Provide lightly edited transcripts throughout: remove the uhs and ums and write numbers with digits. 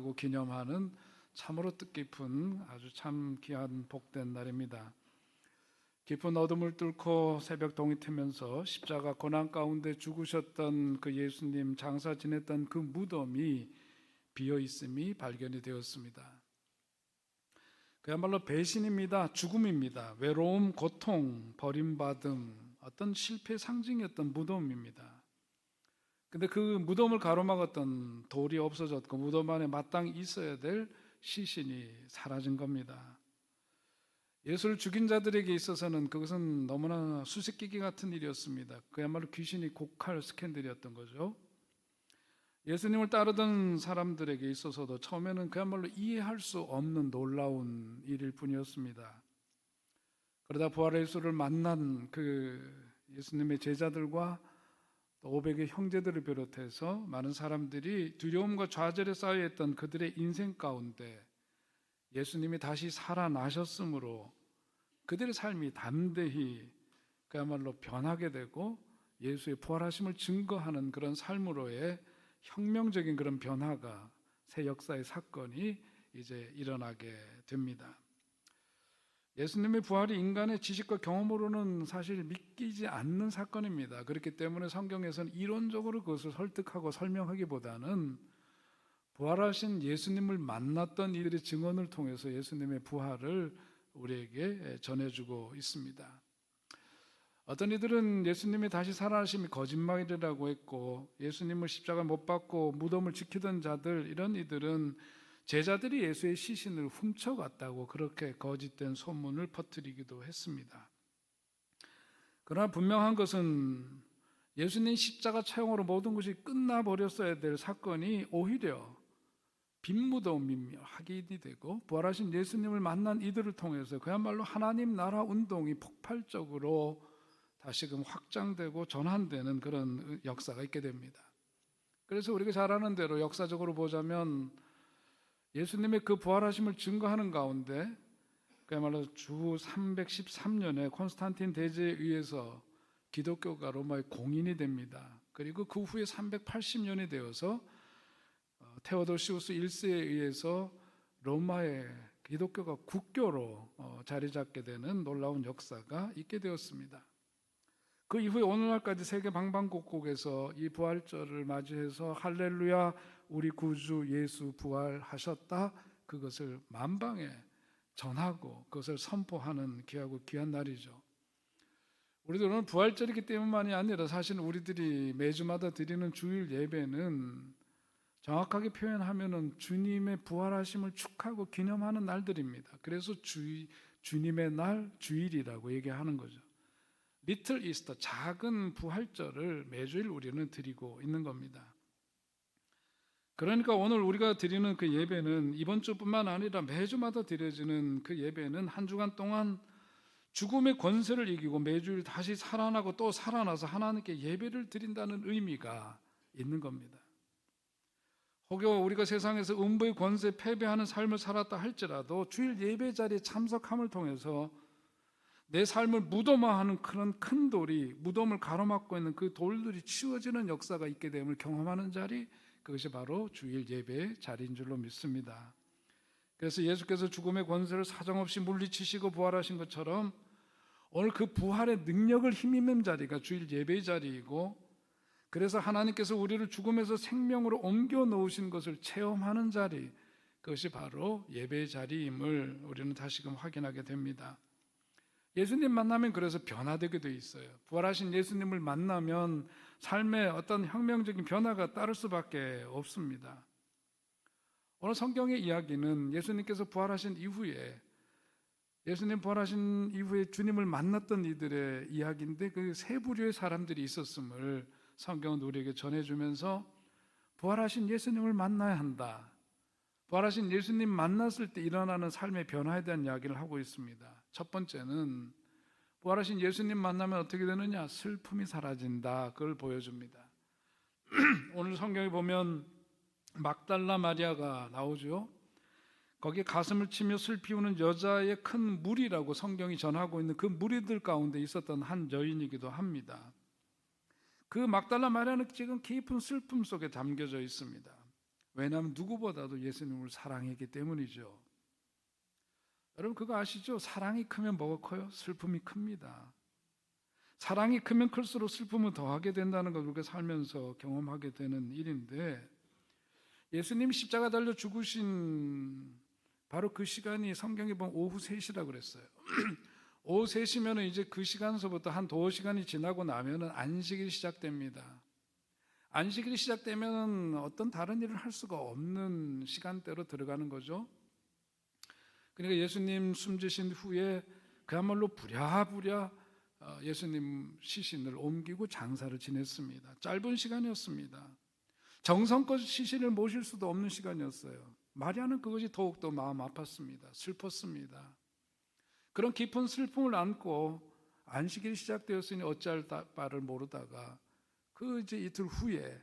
축하하고 기념하는 참으로 뜻깊은 아주 참 귀한 복된 날입니다. 깊은 어둠을 뚫고 새벽 동이 트면서 십자가 고난 가운데 죽으셨던 그 예수님 장사 지냈던 그 무덤이 비어 있음이 발견이 되었습니다. 그야말로 배신입니다. 죽음입니다. 외로움, 고통, 버림받음, 어떤 실패의 상징이었던 무덤입니다. 근데 그 무덤을 가로막았던 돌이 없어졌고 무덤 안에 마땅히 있어야 될 시신이 사라진 겁니다. 예수를 죽인 자들에게 있어서는 그것은 너무나 수수께끼 같은 일이었습니다. 그야말로 귀신이 곡할 스캔들이었던 거죠. 예수님을 따르던 사람들에게 있어서도 처음에는 그야말로 이해할 수 없는 놀라운 일일 뿐이었습니다. 그러다 부활의 예수를 만난 그 예수님의 제자들과 또 500의 형제들을 비롯해서 많은 사람들이 두려움과 좌절에 쌓여있던 그들의 인생 가운데 예수님이 다시 살아나셨으므로 그들의 삶이 담대히 그야말로 변하게 되고 예수의 부활하심을 증거하는 그런 삶으로의 혁명적인 그런 변화가, 새 역사의 사건이 이제 일어나게 됩니다. 예수님의 부활이 인간의 지식과 경험으로는 사실 믿기지 않는 사건입니다. 그렇기 때문에 성경에서는 이론적으로 그것을 설득하고 설명하기보다는 부활하신 예수님을 만났던 이들의 증언을 통해서 예수님의 부활을 우리에게 전해주고 있습니다. 어떤 이들은 예수님이 다시 살아나심이 거짓말이라고 했고, 예수님을 십자가에 못 박고 무덤을 지키던 자들, 이런 이들은 제자들이 예수의 시신을 훔쳐갔다고 그렇게 거짓된 소문을 퍼뜨리기도 했습니다. 그러나 분명한 것은 예수님 십자가 처형으로 모든 것이 끝나버렸어야 될 사건이 오히려 빈무덤이며 확인이 되고, 부활하신 예수님을 만난 이들을 통해서 그야말로 하나님 나라 운동이 폭발적으로 다시금 확장되고 전환되는 그런 역사가 있게 됩니다. 그래서 우리가 잘 아는 대로 역사적으로 보자면 예수님의 그 부활하심을 증거하는 가운데 그야말로 주 313년에 콘스탄틴 대제에 의해서 기독교가 로마의 공인이 됩니다. 그리고 그 후에 380년이 되어서 테오도시우스 1세에 의해서 로마의 기독교가 국교로 자리 잡게 되는 놀라운 역사가 있게 되었습니다. 그 이후에 오늘날까지 세계 방방곡곡에서 이 부활절을 맞이해서 할렐루야 우리 구주 예수 부활하셨다, 그것을 만방에 전하고 그것을 선포하는 귀하고 귀한 날이죠. 우리도 오늘 부활절이기 때문만이 아니라 사실 우리들이 매주마다 드리는 주일 예배는 정확하게 표현하면은 주님의 부활하심을 축하하고 기념하는 날들입니다. 그래서 주님의 날, 주일이라고 얘기하는 거죠. 리틀 이스터, 작은 부활절을 매주일 우리는 드리고 있는 겁니다. 그러니까 오늘 우리가 드리는 그 예배는 이번 주뿐만 아니라 매주마다 드려지는 그 예배는 한 주간 동안 죽음의 권세를 이기고 매주일 다시 살아나고 또 살아나서 하나님께 예배를 드린다는 의미가 있는 겁니다. 혹여 우리가 세상에서 음부의 권세에 패배하는 삶을 살았다 할지라도 주일 예배 자리에 참석함을 통해서 내 삶을 무덤화하는 그런 큰 돌이, 무덤을 가로막고 있는 그 돌들이 치워지는 역사가 있게 됨을 경험하는 자리, 그것이 바로 주일 예배의 자리인 줄로 믿습니다. 그래서 예수께서 죽음의 권세를 사정없이 물리치시고 부활하신 것처럼 오늘 그 부활의 능력을 힘입는 자리가 주일 예배의 자리이고, 그래서 하나님께서 우리를 죽음에서 생명으로 옮겨 놓으신 것을 체험하는 자리, 그것이 바로 예배의 자리임을 우리는 다시금 확인하게 됩니다. 예수님 만나면 그래서 변화되게 돼 있어요. 부활하신 예수님을 만나면 삶에 어떤 혁명적인 변화가 따를 수밖에 없습니다. 오늘 성경의 이야기는 예수님께서 부활하신 이후에, 예수님 부활하신 이후에 주님을 만났던 이들의 이야기인데, 그 세 부류의 사람들이 있었음을 성경은 우리에게 전해주면서 부활하신 예수님을 만나야 한다, 부활하신 예수님 만났을 때 일어나는 삶의 변화에 대한 이야기를 하고 있습니다. 첫 번째는 부활하신 예수님 만나면 어떻게 되느냐? 슬픔이 사라진다, 그걸 보여줍니다. 오늘 성경에 보면 막달라 마리아가 나오죠. 거기에 가슴을 치며 슬피 우는 여자의 큰 무리라고 성경이 전하고 있는 그 무리들 가운데 있었던 한 여인이기도 합니다. 그 막달라 마리아는 지금 깊은 슬픔 속에 잠겨져 있습니다. 왜냐하면 누구보다도 예수님을 사랑했기 때문이죠. 여러분 그거 아시죠? 사랑이 크면 뭐가 커요? 슬픔이 큽니다. 사랑이 크면 클수록 슬픔을 더하게 된다는 걸 우리가 살면서 경험하게 되는 일인데, 예수님이 십자가 달려 죽으신 바로 그 시간이 성경에 보면 오후 3시라고 그랬어요. 오후 3시면 이제 그 시간서부터 한 두어 시간이 지나고 나면 안식일이 시작됩니다. 안식일이 시작되면 어떤 다른 일을 할 수가 없는 시간대로 들어가는 거죠. 그러니까 예수님 숨지신 후에 그야말로 부랴부랴 예수님 시신을 옮기고 장사를 지냈습니다. 짧은 시간이었습니다. 정성껏 시신을 모실 수도 없는 시간이었어요. 마리아는 그것이 더욱더 마음 아팠습니다. 슬펐습니다. 그런 깊은 슬픔을 안고 안식일이 시작되었으니 어찌할 바를 모르다가 그 이제 이틀 후에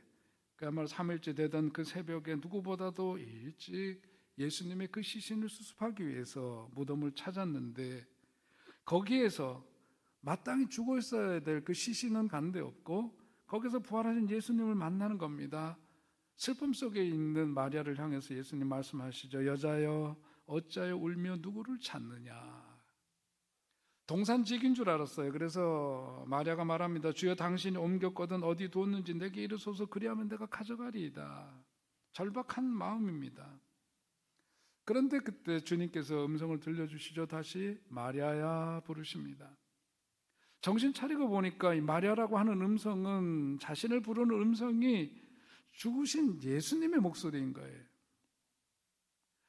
그야말로 3일째 되던 그 새벽에 누구보다도 일찍 예수님의 그 시신을 수습하기 위해서 무덤을 찾았는데, 거기에서 마땅히 죽어 있어야 될 그 시신은 간데 없고 거기서 부활하신 예수님을 만나는 겁니다. 슬픔 속에 있는 마리아를 향해서 예수님 말씀하시죠. 여자여 어찌하여 울며 누구를 찾느냐. 동산직인 줄 알았어요. 그래서 마리아가 말합니다. 주여 당신이 옮겼거든 어디 두었는지 내게 이르소서, 그리하면 내가 가져가리이다. 절박한 마음입니다. 그런데 그때 주님께서 음성을 들려주시죠. 다시 마리아야 부르십니다. 정신 차리고 보니까 이 마리아라고 하는 음성은, 자신을 부르는 음성이 죽으신 예수님의 목소리인 거예요.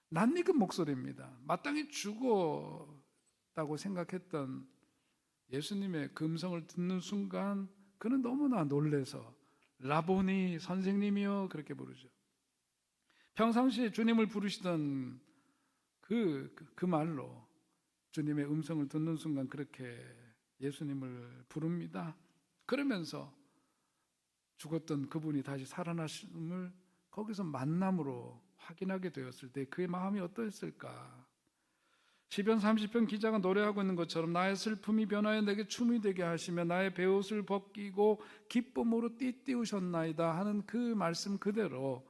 낯익은 목소리입니다. 마땅히 죽었다고 생각했던 예수님의 그 음성을 듣는 순간 그는 너무나 놀라서 라보니, 선생님이여 그렇게 부르죠. 평상시에 주님을 부르시던 그 말로 주님의 음성을 듣는 순간 그렇게 예수님을 부릅니다. 그러면서 죽었던 그분이 다시 살아나심을 거기서 만남으로 확인하게 되었을 때 그의 마음이 어떠했을까? 시편 30편 기자가 노래하고 있는 것처럼 나의 슬픔이 변하여 내게 춤이 되게 하시며 나의 베옷을 벗기고 기쁨으로 띠띠우셨나이다 하는 그 말씀 그대로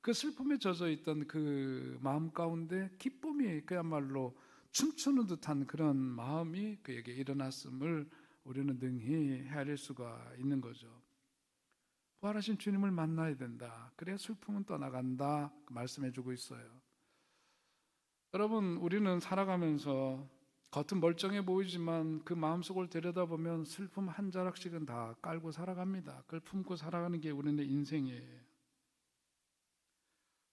그 슬픔에 젖어 있던 그 마음 가운데 기쁨이 그야말로 춤추는 듯한 그런 마음이 그에게 일어났음을 우리는 능히 헤아릴 수가 있는 거죠. 부활하신 주님을 만나야 된다. 그래야 슬픔은 떠나간다. 말씀해주고 있어요. 여러분, 우리는 살아가면서 겉은 멀쩡해 보이지만 그 마음속을 들여다보면 슬픔 한 자락씩은 다 깔고 살아갑니다. 그걸 품고 살아가는 게 우리의 인생이에요.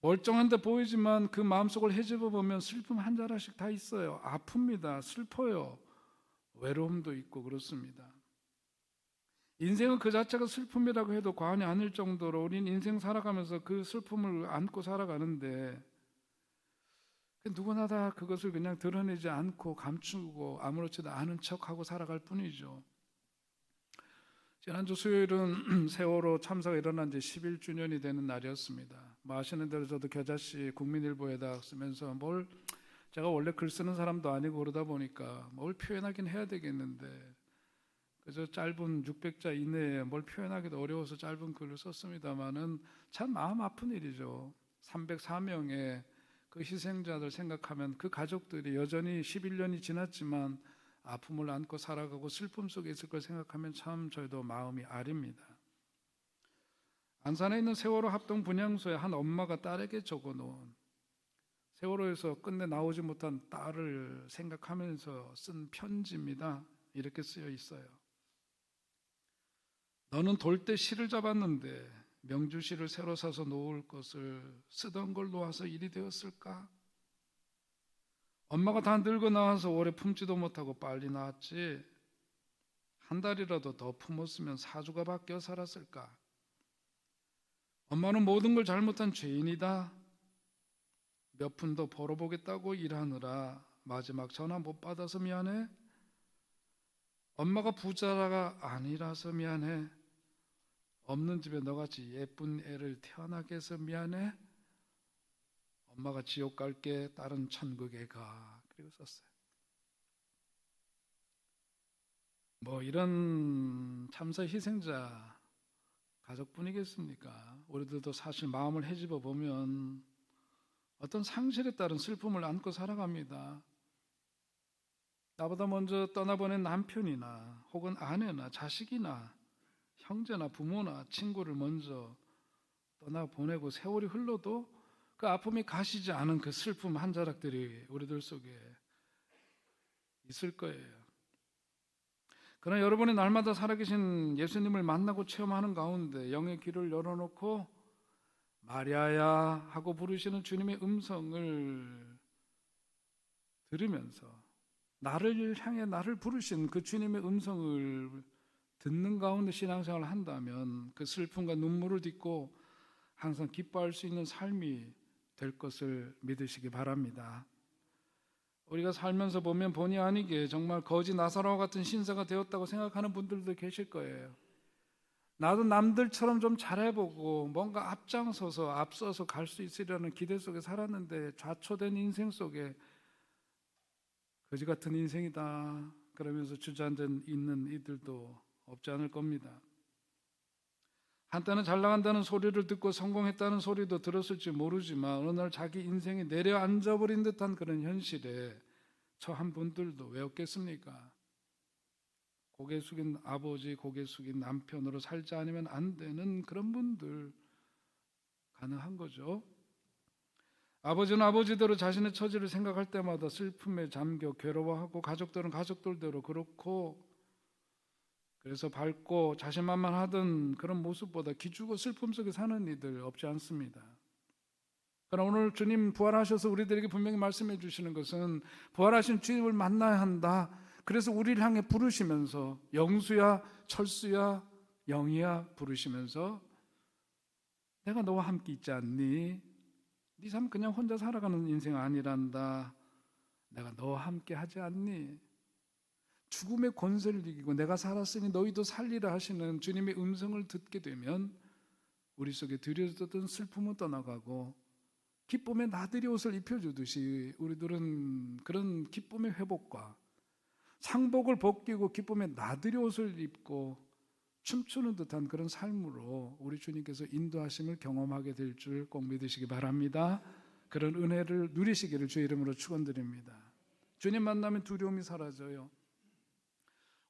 멀쩡한데 보이지만 그 마음속을 헤집어 보면 슬픔 한 자락씩 다 있어요. 아픕니다. 슬퍼요. 외로움도 있고 그렇습니다. 인생은 그 자체가 슬픔이라고 해도 과언이 아닐 정도로 우린 인생 살아가면서 그 슬픔을 안고 살아가는데 누구나 다 그것을 그냥 드러내지 않고 감추고 아무렇지도 않은 척하고 살아갈 뿐이죠. 지난주 수요일은 세월호 참사가 일어난 지 11주년이 되는 날이었습니다. 아시는 대로 저도 겨자씨 국민일보에다 쓰면서 제가 원래 글 쓰는 사람도 아니고 그러다 보니까 뭘 표현하긴 해야 되겠는데 그저 짧은 600자 이내에 뭘 표현하기도 어려워서 짧은 글을 썼습니다마는 참 마음 아픈 일이죠. 304명의 그 희생자들 생각하면 그 가족들이 여전히 11년이 지났지만 아픔을 안고 살아가고 슬픔 속에 있을 걸 생각하면 참 저희도 마음이 아립니다. 안산에 있는 세월호 합동 분향소에 한 엄마가 딸에게 적어놓은, 세월호에서 끝내 나오지 못한 딸을 생각하면서 쓴 편지입니다. 이렇게 쓰여 있어요. 너는 돌 때 실을 잡았는데 명주실을 새로 사서 놓을 것을 쓰던 걸 놓아서 일이 되었을까? 엄마가 다 늙어 나와서 오래 품지도 못하고 빨리 나왔지. 한 달이라도 더 품었으면 사주가 바뀌어 살았을까? 엄마는 모든 걸 잘못한 죄인이다. 몇 푼 더 벌어보겠다고 일하느라 마지막 전화 못 받아서 미안해. 엄마가 부자가 아니라서 미안해. 없는 집에 너같이 예쁜 애를 태어나게 해서 미안해. 엄마가 지옥 갈게, 딸은 천국에 가. 그리고 썼어요. 이런 참사 희생자 가족뿐이겠습니까? 우리들도 사실 마음을 헤집어 보면 어떤 상실에 따른 슬픔을 안고 살아갑니다. 나보다 먼저 떠나보낸 남편이나 혹은 아내나 자식이나 형제나 부모나 친구를 먼저 떠나보내고 세월이 흘러도 그 아픔이 가시지 않은 그 슬픔 한 자락들이 우리들 속에 있을 거예요. 그러나 여러분이 날마다 살아계신 예수님을 만나고 체험하는 가운데 영의 귀를 열어놓고 마리아야 하고 부르시는 주님의 음성을 들으면서 나를 향해 나를 부르신 그 주님의 음성을 듣는 가운데 신앙생활을 한다면 그 슬픔과 눈물을 딛고 항상 기뻐할 수 있는 삶이 될 것을 믿으시기 바랍니다. 우리가 살면서 보면 본의 아니게 정말 거지 나사로와 같은 신사가 되었다고 생각하는 분들도 계실 거예요. 나도 남들처럼 좀 잘해보고 뭔가 앞서서 갈 수 있으려는 기대 속에 살았는데 좌초된 인생 속에 거지 같은 인생이다 그러면서 주저앉아 있는 이들도 없지 않을 겁니다. 한때는 잘 나간다는 소리를 듣고 성공했다는 소리도 들었을지 모르지만 어느 날 자기 인생이 내려앉아버린 듯한 그런 현실에 처한 분들도 왜 없겠습니까? 고개 숙인 아버지, 고개 숙인 남편으로 살지 않으면 안 되는 그런 분들 가능한 거죠. 아버지는 아버지대로 자신의 처지를 생각할 때마다 슬픔에 잠겨 괴로워하고 가족들은 가족들대로 그렇고 그래서 밝고 자신만만하던 그런 모습보다 기죽어 슬픔 속에 사는 이들 없지 않습니다. 그러나 오늘 주님 부활하셔서 우리들에게 분명히 말씀해 주시는 것은 부활하신 주님을 만나야 한다. 그래서 우리를 향해 부르시면서 영수야 철수야 영이야 부르시면서 내가 너와 함께 있지 않니? 네 삶 그냥 혼자 살아가는 인생 아니란다. 내가 너와 함께 하지 않니? 죽음의 권세를 이기고 내가 살았으니 너희도 살리라 하시는 주님의 음성을 듣게 되면 우리 속에 들여졌던 슬픔은 떠나가고 기쁨의 나들이 옷을 입혀주듯이 우리들은 그런 기쁨의 회복과 상복을 벗기고 기쁨의 나들이 옷을 입고 춤추는 듯한 그런 삶으로 우리 주님께서 인도하심을 경험하게 될 줄 꼭 믿으시기 바랍니다. 그런 은혜를 누리시기를 주의 이름으로 축원드립니다. 주님 만나면 두려움이 사라져요.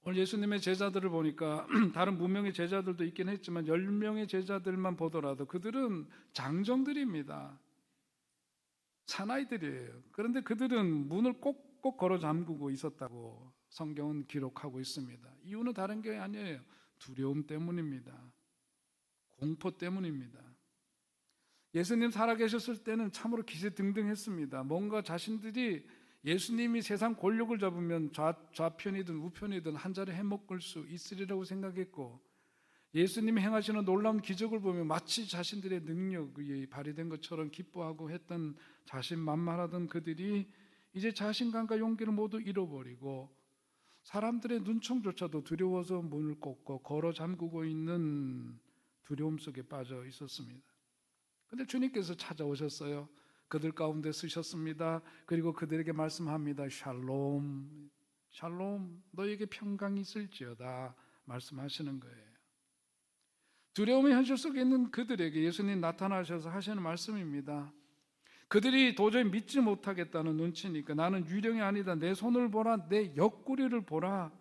오늘 예수님의 제자들을 보니까 다른 무명의 제자들도 있긴 했지만 10명의 제자들만 보더라도 그들은 장정들입니다. 사나이들이에요. 그런데 그들은 문을 꼭꼭 걸어 잠그고 있었다고 성경은 기록하고 있습니다. 이유는 다른 게 아니에요. 두려움 때문입니다. 공포 때문입니다. 예수님 살아계셨을 때는 참으로 기세등등했습니다. 뭔가 자신들이 예수님이 세상 권력을 잡으면 좌편이든 우편이든 한 자리 해먹을 수 있으리라고 생각했고 예수님이 행하시는 놀라운 기적을 보면 마치 자신들의 능력이 발휘된 것처럼 기뻐하고 했던 자신만만하던 그들이 이제 자신감과 용기를 모두 잃어버리고 사람들의 눈총조차도 두려워서 문을 꽂고 걸어 잠그고 있는 두려움 속에 빠져 있었습니다. 그런데 주님께서 찾아오셨어요. 그들 가운데 쓰셨습니다. 그리고 그들에게 말씀합니다. 샬롬, 샬롬, 너에게 평강이 있을지어다 말씀하시는 거예요. 두려움의 현실 속에 있는 그들에게 예수님 나타나셔서 하시는 말씀입니다. 그들이 도저히 믿지 못하겠다는 눈치니까 나는 유령이 아니다. 내 손을 보라, 내 옆구리를 보라.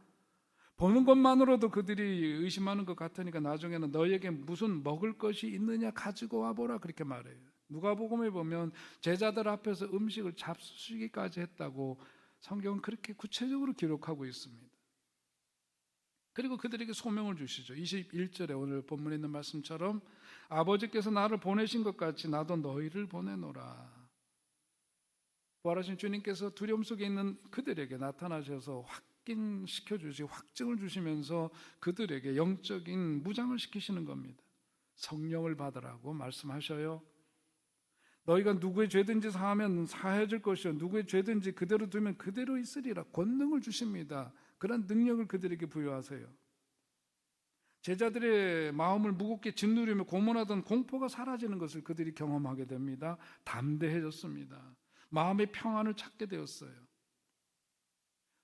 보는 것만으로도 그들이 의심하는 것 같으니까 나중에는 너에게 무슨 먹을 것이 있느냐 가지고 와보라 그렇게 말해요. 누가복음에 보면 제자들 앞에서 음식을 잡수시기까지 했다고 성경은 그렇게 구체적으로 기록하고 있습니다. 그리고 그들에게 소명을 주시죠. 21절에 오늘 본문에 있는 말씀처럼 아버지께서 나를 보내신 것 같이 나도 너희를 보내노라. 부활하신 주님께서 두려움 속에 있는 그들에게 나타나셔서 확인시켜 주시고 확증을 주시면서 그들에게 영적인 무장을 시키시는 겁니다. 성령을 받으라고 말씀하셔요. 너희가 누구의 죄든지 사하면 사해질 것이요 누구의 죄든지 그대로 두면 그대로 있으리라. 권능을 주십니다. 그런 능력을 그들에게 부여하세요. 제자들의 마음을 무겁게 짓누르며 고문하던 공포가 사라지는 것을 그들이 경험하게 됩니다. 담대해졌습니다. 마음의 평안을 찾게 되었어요.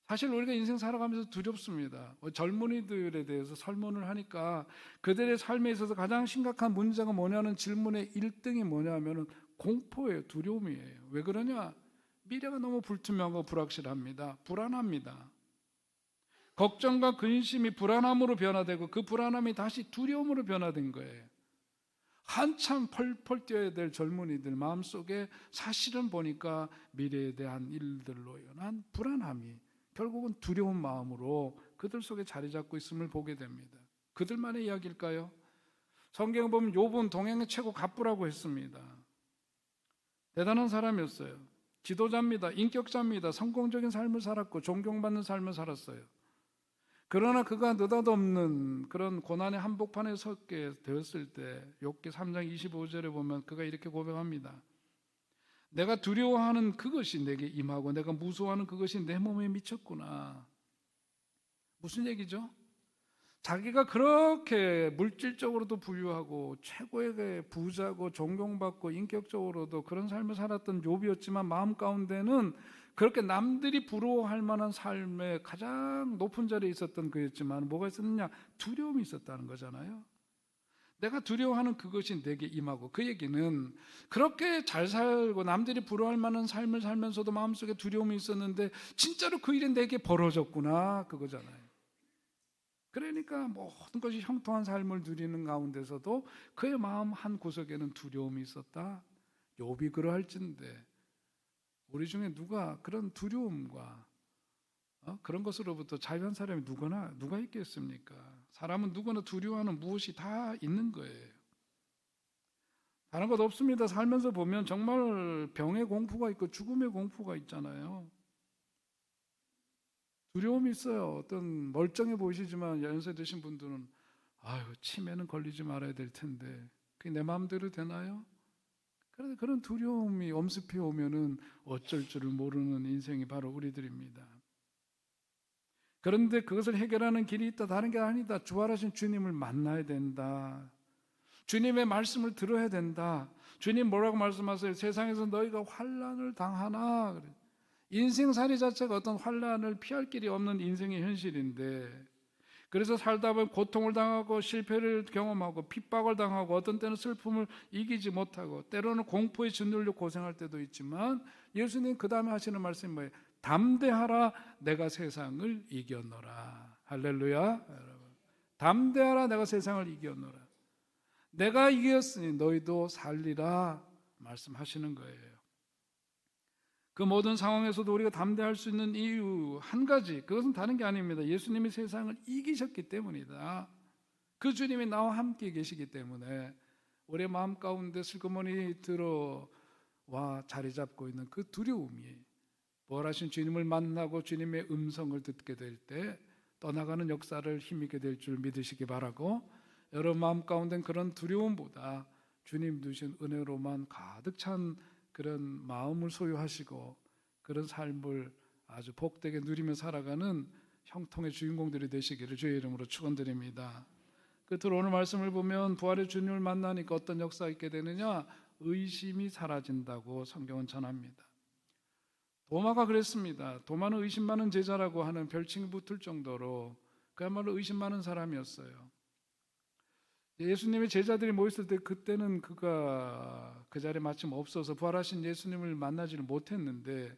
사실 우리가 인생 살아가면서 두렵습니다. 젊은이들에 대해서 설문을 하니까 그들의 삶에 있어서 가장 심각한 문제가 뭐냐는 질문의 1등이 뭐냐면 공포예요. 두려움이에요. 왜 그러냐? 미래가 너무 불투명하고 불확실합니다. 불안합니다. 걱정과 근심이 불안함으로 변화되고 그 불안함이 다시 두려움으로 변화된 거예요. 한참 펄펄 뛰어야 될 젊은이들 마음속에 사실은 보니까 미래에 대한 일들로 인한 불안함이 결국은 두려운 마음으로 그들 속에 자리 잡고 있음을 보게 됩니다. 그들만의 이야기일까요? 성경에 보면 욥은 동행의 최고 갑부라고 했습니다. 대단한 사람이었어요. 지도자입니다. 인격자입니다. 성공적인 삶을 살았고 존경받는 삶을 살았어요. 그러나 그가 느닷없는 그런 고난의 한복판에 섰게 되었을 때 욥기 3장 25절에 보면 그가 이렇게 고백합니다. 내가 두려워하는 그것이 내게 임하고 내가 무서워하는 그것이 내 몸에 미쳤구나. 무슨 얘기죠? 자기가 그렇게 물질적으로도 부유하고 최고의 부자고 존경받고 인격적으로도 그런 삶을 살았던 욥이었지만 마음 가운데는 그렇게 남들이 부러워할 만한 삶의 가장 높은 자리에 있었던 그였지만 뭐가 있었느냐? 두려움이 있었다는 거잖아요. 내가 두려워하는 그것이 내게 임하고, 그 얘기는 그렇게 잘 살고 남들이 부러워할 만한 삶을 살면서도 마음속에 두려움이 있었는데 진짜로 그 일이 내게 벌어졌구나, 그거잖아요. 그러니까 모든 것이 형통한 삶을 누리는 가운데서도 그의 마음 한 구석에는 두려움이 있었다. 욥이 그러할진데 우리 중에 누가 그런 두려움과 그런 것으로부터 자유한 사람이 누가 있겠습니까? 사람은 누구나 두려워하는 무엇이 다 있는 거예요. 다른 것 없습니다. 살면서 보면 정말 병의 공포가 있고 죽음의 공포가 있잖아요. 두려움이 있어요. 어떤 멀쩡해 보이시지만 연세 드신 분들은 치매는 걸리지 말아야 될 텐데 그게 내 마음대로 되나요? 그런데 그런 두려움이 엄습해 오면은 어쩔 줄을 모르는 인생이 바로 우리들입니다. 그런데 그것을 해결하는 길이 있다. 다른 게 아니다. 부활하신 주님을 만나야 된다. 주님의 말씀을 들어야 된다. 주님 뭐라고 말씀하세요? 세상에서 너희가 환난을 당하나. 인생살이 자체가 어떤 환난을 피할 길이 없는 인생의 현실인데, 그래서 살다 보면 고통을 당하고 실패를 경험하고 핍박을 당하고 어떤 때는 슬픔을 이기지 못하고 때로는 공포에 짓눌려 고생할 때도 있지만, 예수님 그 다음에 하시는 말씀이 뭐예요? 담대하라, 내가 세상을 이겼노라. 할렐루야. 여러분, 담대하라, 내가 세상을 이겼노라. 내가 이겼으니 너희도 살리라 말씀하시는 거예요. 그 모든 상황에서도 우리가 담대할 수 있는 이유 한 가지, 그것은 다른 게 아닙니다. 예수님이 세상을 이기셨기 때문이다. 그 주님이 나와 함께 계시기 때문에 우리의 마음 가운데 슬그머니 들어와 자리 잡고 있는 그 두려움이 부활하신 주님을 만나고 주님의 음성을 듣게 될 때 떠나가는 역사를 힘있게 될 줄 믿으시기 바라고, 여러분 마음 가운데 그런 두려움보다 주님 주신 은혜로만 가득 찬 그런 마음을 소유하시고 그런 삶을 아주 복되게 누리며 살아가는 형통의 주인공들이 되시기를 주의 이름으로 축원드립니다. 끝으로 오늘 말씀을 보면 부활의 주님을 만나니까 어떤 역사가 있게 되느냐? 의심이 사라진다고 성경은 전합니다. 도마가 그랬습니다. 도마는 의심 많은 제자라고 하는 별칭이 붙을 정도로 그야말로 의심 많은 사람이었어요. 예수님의 제자들이 모였을 때 그때는 그가 그 자리에 마침 없어서 부활하신 예수님을 만나지를 못했는데,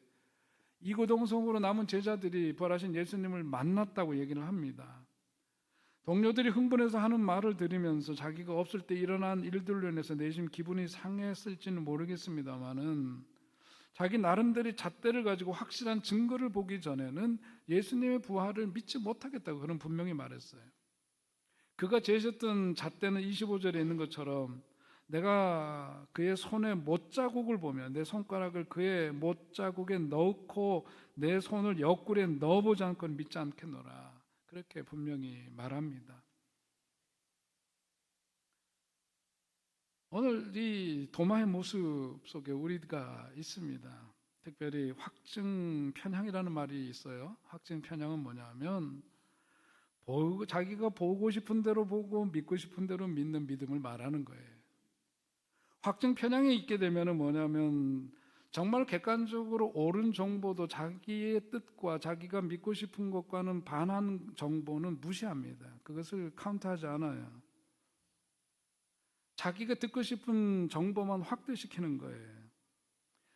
이구동성으로 남은 제자들이 부활하신 예수님을 만났다고 얘기를 합니다. 동료들이 흥분해서 하는 말을 들으면서 자기가 없을 때 일어난 일들로 인해서 내심 기분이 상했을지는 모르겠습니다만은 자기 나름대로 잣대를 가지고 확실한 증거를 보기 전에는 예수님의 부활을 믿지 못하겠다고 그는 분명히 말했어요. 그가 제시했던 잣대는 25절에 있는 것처럼 내가 그의 손에 못자국을 보면 내 손가락을 그의 못자국에 넣고 내 손을 옆구리에 넣어보지 않고는 믿지 않겠노라, 그렇게 분명히 말합니다. 오늘 이 도마의 모습 속에 우리가 있습니다. 특별히 확증 편향이라는 말이 있어요. 확증 편향은 뭐냐면 자기가 보고 싶은 대로 보고 믿고 싶은 대로 믿는 믿음을 말하는 거예요. 확증 편향이 있게 되면 뭐냐면 정말 객관적으로 옳은 정보도 자기의 뜻과 자기가 믿고 싶은 것과는 반한 정보는 무시합니다. 그것을 카운트하지 않아요. 자기가 듣고 싶은 정보만 확대시키는 거예요.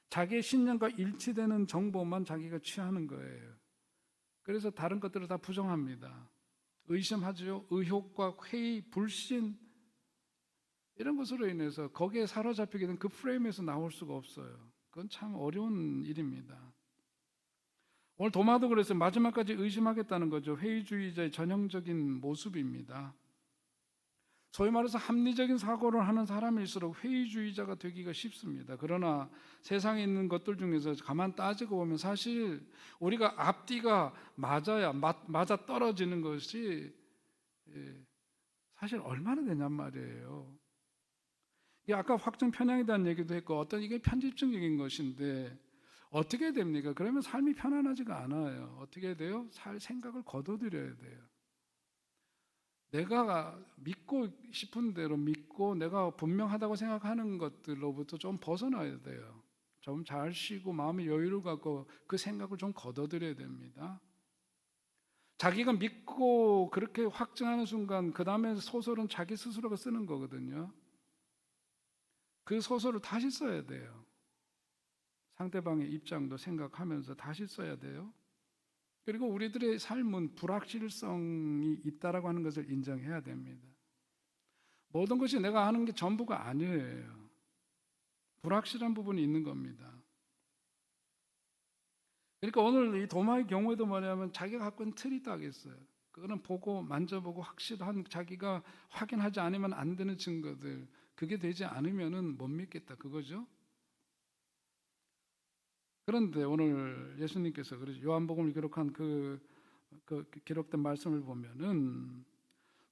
자기의 신념과 일치되는 정보만 자기가 취하는 거예요. 그래서 다른 것들을 다 부정합니다. 의심하죠. 의혹과 회의, 불신 이런 것으로 인해서 거기에 사로잡히게 된 그 프레임에서 나올 수가 없어요. 그건 참 어려운 일입니다. 오늘 도마도 그래서 마지막까지 의심하겠다는 거죠. 회의주의자의 전형적인 모습입니다. 소위 말해서 합리적인 사고를 하는 사람일수록 회의주의자가 되기가 쉽습니다. 그러나 세상에 있는 것들 중에서 가만 따지고 보면 사실 우리가 앞뒤가 맞아야 맞아 떨어지는 것이 사실 얼마나 되냔 말이에요. 이게 아까 확증 편향에 대한 얘기도 했고 어떤 이게 편집증적인 것인데 어떻게 됩니까? 그러면 삶이 편안하지가 않아요. 어떻게 돼요? 생각을 거둬들여야 돼요. 내가 믿고 싶은 대로 믿고 내가 분명하다고 생각하는 것들로부터 좀 벗어나야 돼요. 좀 잘 쉬고 마음의 여유를 갖고 그 생각을 좀 거둬들여야 됩니다. 자기가 믿고 그렇게 확증하는 순간 그 다음에 소설은 자기 스스로가 쓰는 거거든요. 그 소설을 다시 써야 돼요. 상대방의 입장도 생각하면서 다시 써야 돼요. 그리고 우리들의 삶은 불확실성이 있다라고 하는 것을 인정해야 됩니다. 모든 것이 내가 하는 게 전부가 아니에요. 불확실한 부분이 있는 겁니다. 그러니까 오늘 이 도마의 경우에도 뭐냐면 자기가 갖고 있는 틀이 딱 있어요. 그거는 보고 만져보고 확실한 자기가 확인하지 않으면 안 되는 증거들, 그게 되지 않으면은 못 믿겠다 그거죠. 그런데 오늘 예수님께서 요한복음을 기록한 그 기록된 말씀을 보면은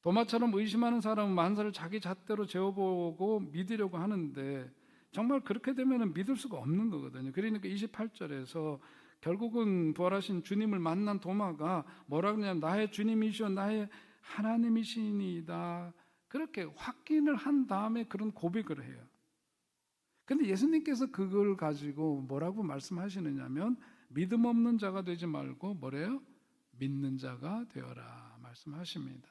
도마처럼 의심하는 사람은 만사를 자기 잣대로 재어보고 믿으려고 하는데 정말 그렇게 되면은 믿을 수가 없는 거거든요. 그러니까 28절에서 결국은 부활하신 주님을 만난 도마가 뭐라 그러냐면 나의 주님이시오 나의 하나님이시니이다. 그렇게 확인을 한 다음에 그런 고백을 해요. 근데 예수님께서 그걸 가지고 뭐라고 말씀하시느냐면 믿음 없는 자가 되지 말고 뭐래요? 믿는 자가 되어라 말씀하십니다.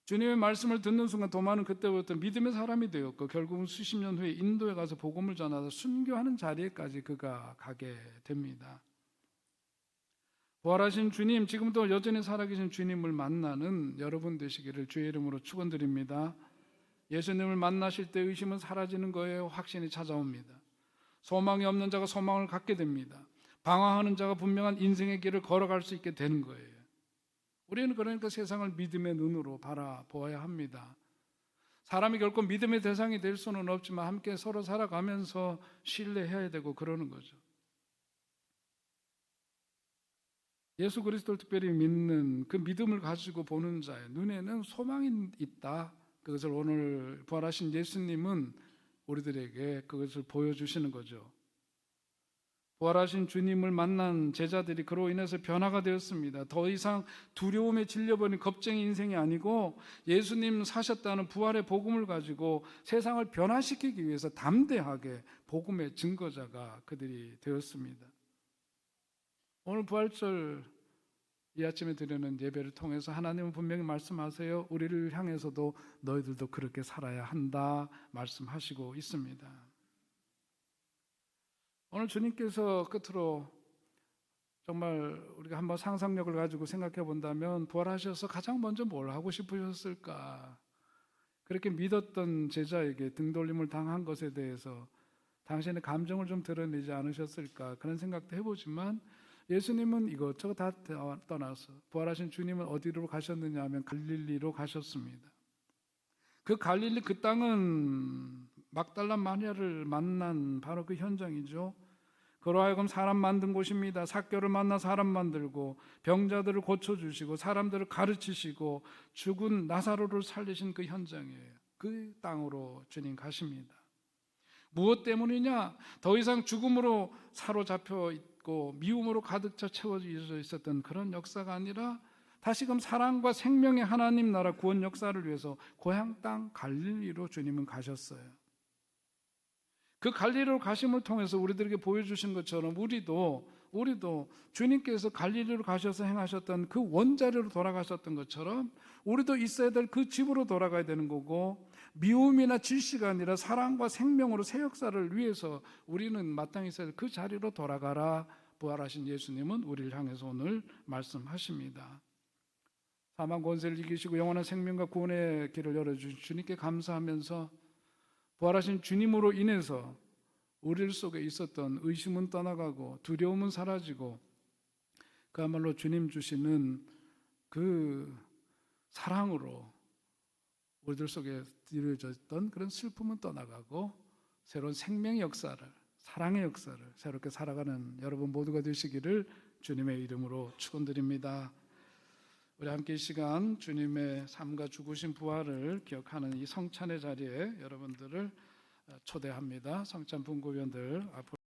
주님의 말씀을 듣는 순간 도마는 그때부터 믿음의 사람이 되었고 결국은 수십 년 후에 인도에 가서 복음을 전하다 순교하는 자리에까지 그가 가게 됩니다. 부활하신 주님, 지금도 여전히 살아계신 주님을 만나는 여러분 되시기를 주의 이름으로 축원드립니다. 예수님을 만나실 때 의심은 사라지는 거예요. 확신이 찾아옵니다. 소망이 없는 자가 소망을 갖게 됩니다. 방황하는 자가 분명한 인생의 길을 걸어갈 수 있게 되는 거예요. 우리는 그러니까 세상을 믿음의 눈으로 바라보아야 합니다. 사람이 결코 믿음의 대상이 될 수는 없지만 함께 서로 살아가면서 신뢰해야 되고 그러는 거죠. 예수 그리스도를 특별히 믿는 그 믿음을 가지고 보는 자의 눈에는 소망이 있다. 그것을 오늘 부활하신 예수님은 우리들에게 그것을 보여주시는 거죠. 부활하신 주님을 만난 제자들이 그로 인해서 변화가 되었습니다. 더 이상 두려움에 질려버린 겁쟁이 인생이 아니고 예수님 사셨다는 부활의 복음을 가지고 세상을 변화시키기 위해서 담대하게 복음의 증거자가 그들이 되었습니다. 오늘 부활절 이 아침에 드리는 예배를 통해서 하나님은 분명히 말씀하세요. 우리를 향해서도 너희들도 그렇게 살아야 한다 말씀하시고 있습니다. 오늘 주님께서 끝으로 정말 우리가 한번 상상력을 가지고 생각해 본다면 부활하셔서 가장 먼저 뭘 하고 싶으셨을까? 그렇게 믿었던 제자에게 등돌림을 당한 것에 대해서 당신의 감정을 좀 드러내지 않으셨을까? 그런 생각도 해보지만 예수님은 이것저것 다 떠나서 부활하신 주님은 어디로 가셨느냐 하면 갈릴리로 가셨습니다. 그 갈릴리 그 땅은 막달라 마리아를 만난 바로 그 현장이죠. 그로 하여금 사람 만든 곳입니다. 삭개를 만나 사람 만들고 병자들을 고쳐주시고 사람들을 가르치시고 죽은 나사로를 살리신 그 현장이에요. 그 땅으로 주님 가십니다. 무엇 때문이냐? 더 이상 죽음으로 사로잡혀 있고 미움으로 가득 차 채워져 있었던 그런 역사가 아니라 다시금 사랑과 생명의 하나님 나라 구원 역사를 위해서 고향 땅 갈릴리로 주님은 가셨어요. 그 갈릴리로 가심을 통해서 우리들에게 보여주신 것처럼 우리도 주님께서 갈릴리로 가셔서 행하셨던 그 원자리로 돌아가셨던 것처럼 우리도 있어야 될 그 집으로 돌아가야 되는 거고, 미움이나 질시가 아니라 사랑과 생명으로 새 역사를 위해서 우리는 마땅히 있어야 될 그 자리로 돌아가라. 부활하신 예수님은 우리를 향해서 오늘 말씀하십니다. 사망 권세를 이기시고 영원한 생명과 구원의 길을 열어주신 주님께 감사하면서, 부활하신 주님으로 인해서 우리 속에 있었던 의심은 떠나가고 두려움은 사라지고, 그야말로 주님 주시는 그 사랑으로 우리들 속에 이루어졌던 그런 슬픔은 떠나가고 새로운 생명의 역사를, 사랑의 역사를 새롭게 살아가는 여러분 모두가 되시기를 주님의 이름으로 축원드립니다. 우리 함께 이 시간 주님의 삶과 죽으신 부활을 기억하는 이 성찬의 자리에 여러분들을 초대합니다. 성찬 분구위원들 앞으로